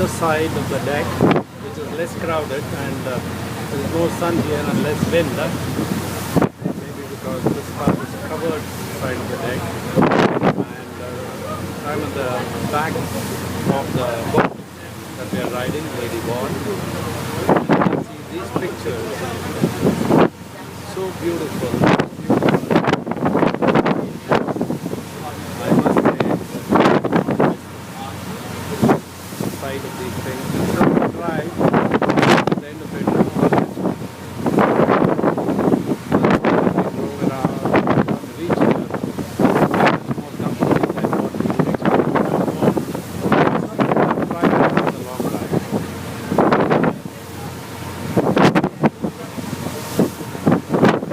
other side of the deck, which is less crowded, and there is more sun here and less wind. Maybe because this part is covered side of the deck, and I'm at the back of the boat that we are riding, Lady Bond. You can see these pictures, so beautiful. Of these things. It's not a drive, the end of it is drove around the beach here. It's more comfortable than what we expect. It's not a drive, it's a long drive.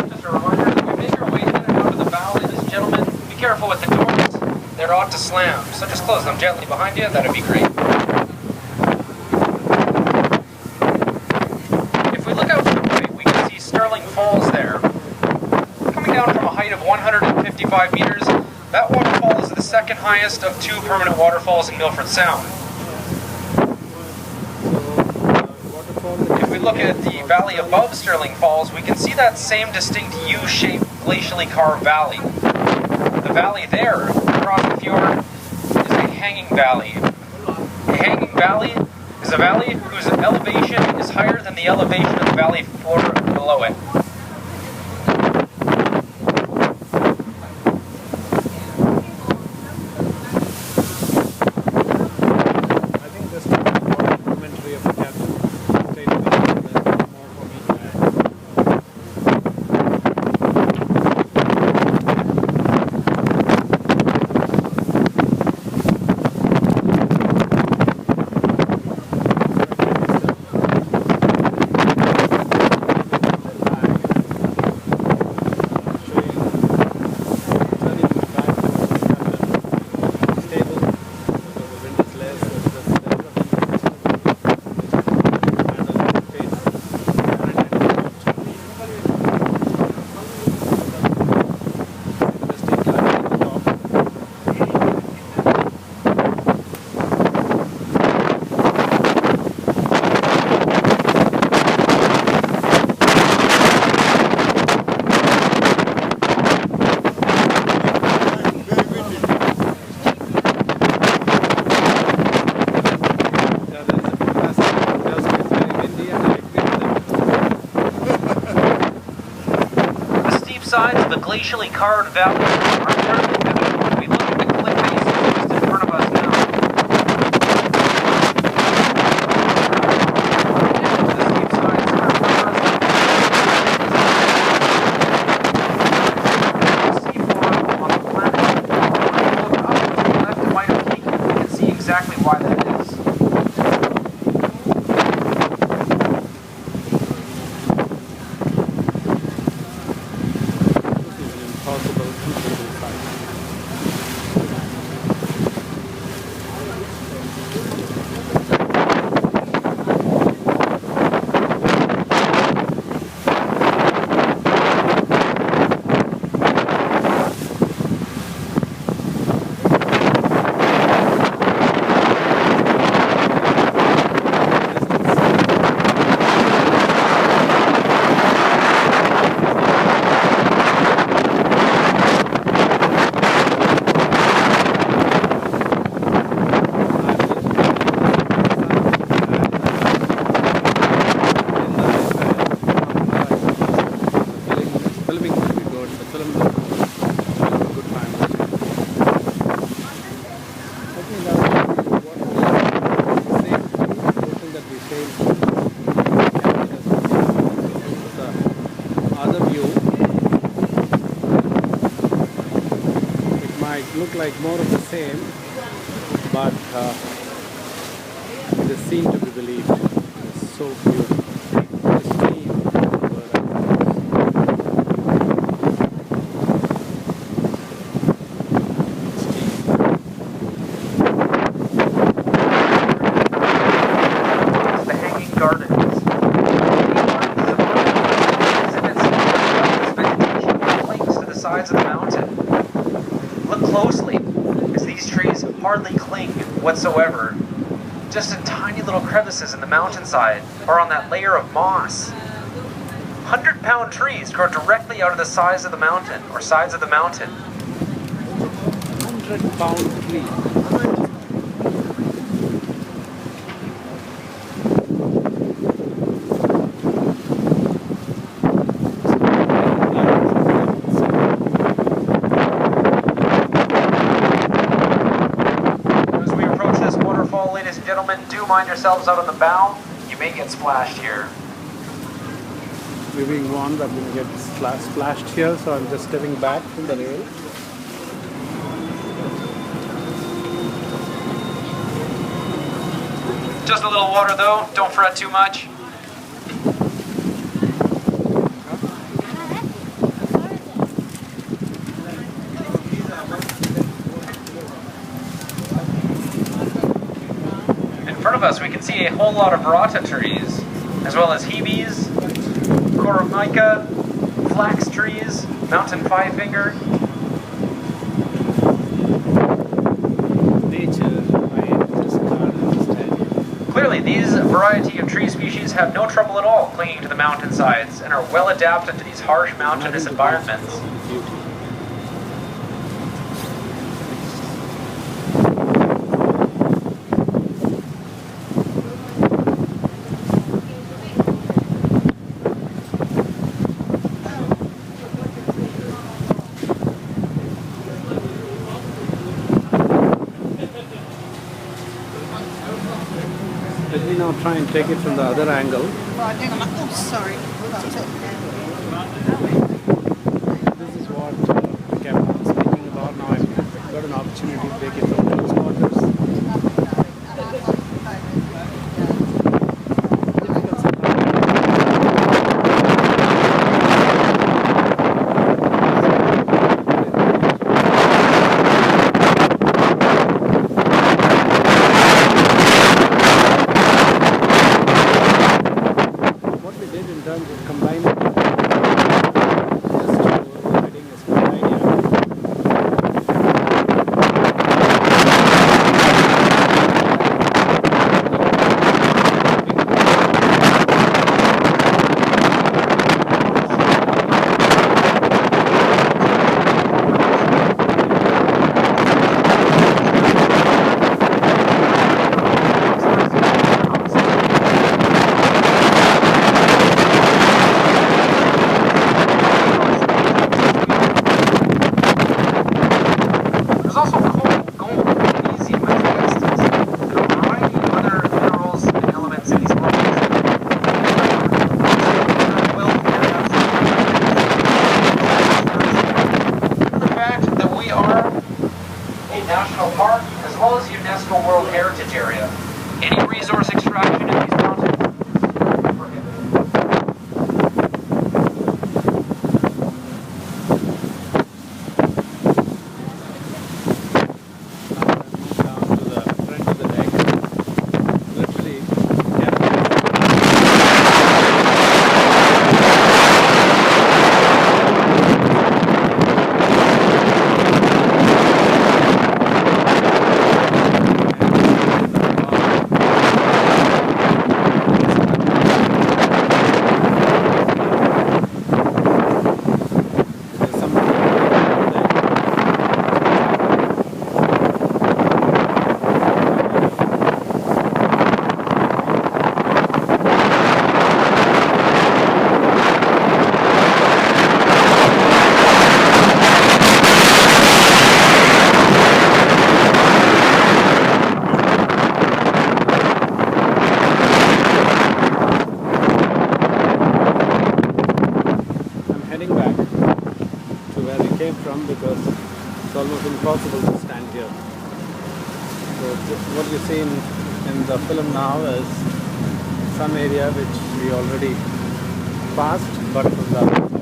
Just a reminder, as we make our way in and out of the bow, ladies and gentlemen, be careful with the doors. They're ought to slam, so just close them gently behind you, that'd be great. Falls there. Coming down from a height of 155 meters, that waterfall is the second highest of two permanent waterfalls in Milford Sound. If we look at the valley above Sterling Falls, we can see that same distinct U-shaped glacially carved valley. The valley there, across the fjord, is a hanging valley. A hanging valley is a valley whose elevation is higher than the elevation of the valley floor below it. Sides of the glacially carved valley are incredibly vivid when we look at the cliff face just in front of us now. The steep sides are seafloor on the planet. When we look up to the left of Mitre Peak, we can see exactly why that is. Look like more of the same, but it is seen to be believed. It's so beautiful. The Hanging Gardens. Links to the sides of the mountain. Look closely, as these trees hardly cling whatsoever just in tiny little crevices in the mountainside or on that layer of moss. 100-pound trees grow directly out of the sides of the mountain or sides of the mountain. 100-pound tree. As we approach this waterfall, ladies and gentlemen, do mind yourselves out on the bow. You may get splashed here. We're being warned that we're going to get splashed here, so I'm just stepping back from the rail. Just a little water though, don't fret too much. In front of us we can see a whole lot of rata trees, as well as hebes, Coromyca, flax trees, mountain five-finger. Clearly, these variety of tree species have no trouble at all clinging to the mountainsides and are well adapted to these harsh mountainous environments. Let me now try and take it from the other angle. Right, hang on. Oh, sorry. That's it. This is what the captain was speaking about. Now I've got an opportunity to take it from close quarters. National Park, as well as UNESCO World Heritage Area. Any resource extraction in these mountains is prohibited. Down to the front of the deck. Literally, heading back to where we came from because it's almost impossible to stand here. So what you see in the film now is some area which we already passed, but from the other side.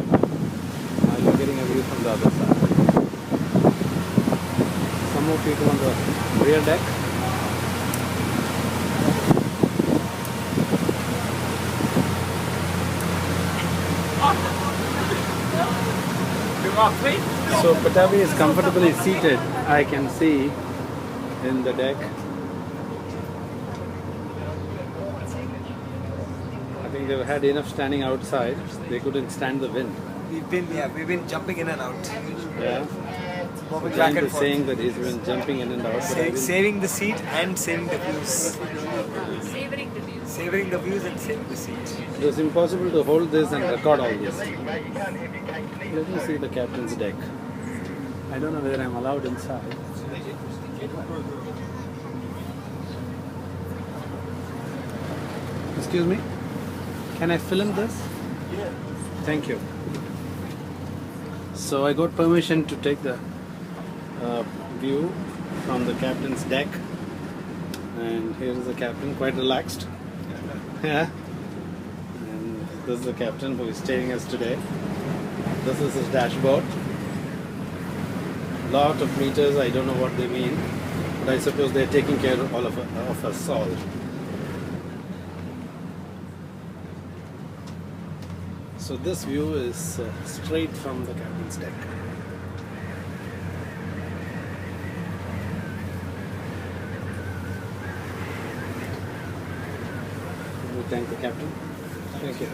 Now you're getting a view from the other side. Some more people on the rear deck. So Patavi is comfortably seated, I can see, in the deck. think they've had enough standing outside. They couldn't stand the wind. We've been jumping in and out. Yeah. Moving John back and is forth. saying that he's been jumping in and out. But I didn't- Saving the seat and saving the views. Savoring the views. Saving the views and saving the seat. It was impossible to hold this and record all this. Let me see the captain's deck. I don't know whether I'm allowed inside. Excuse me? Can I film this? Yeah. Thank you. So I got permission to take the view from the captain's deck. And here is the captain, quite relaxed. Yeah. And this is the captain who is staying us today. This is his dashboard. Lot of meters, I don't know what they mean, but I suppose they're taking care of all of us all. So this view is straight from the captain's deck. We thank the captain. Thank you.